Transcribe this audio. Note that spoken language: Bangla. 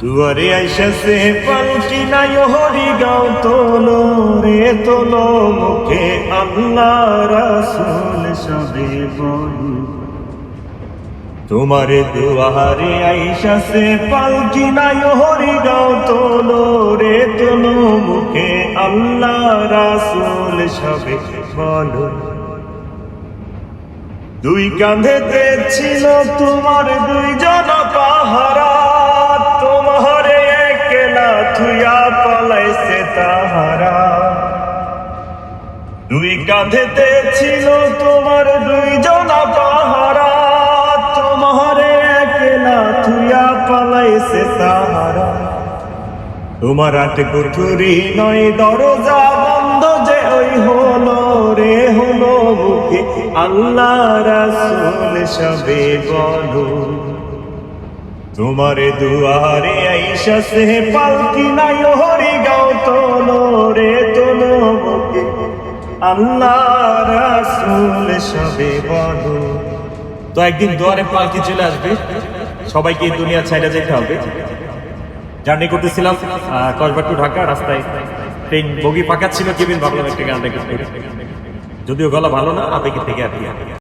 দুয়ারে আইসা সে পালকি নাই হরি গাও তোলো রে তোলো মুখে আল্লাহ রাসূল সবে বলি তোমারে দুয়ারে আইসা সে পালকি নাই হরি গাও তোলো রে তোলো মুখে আল্লাহ রাসূল সবে বলো দুই কাঁধেতে ছিল তোমার দুইজন পাহারা তোমারে একলা থুইয়া পালাইছে তাহারা দুই কাঁধেতে ছিল তোমার দুইজন পাহারা তোমারে একলা থুইয়া পালাইছে তাহারা তোমার আট কুঠুরি নয় দরজা বন্ধ যে ওই হলো রে হলো মুখে আল্লাহ রাসূল সবে বলো তোমারে দুয়ারে আইসা সে পালকি নাই হরি গাও তোলো রে তোলো মুখে আল্লাহ রাসূল সবে বলো। তো একদিন দুয়ারে পালকি চলে আসবে, সবাইকে এই দুনিয়া ছেড়ে যেতে হবে। জার্নি করতেছিলাম কসবা টু ঢাকা, রাস্তায় ট্রেন বগি ফাঁকা ছিল, কেবিন ভাবলাম একটা গান রেকর্ড করি, যদিও গলা ভালো না আবেগে থেকে আর কি।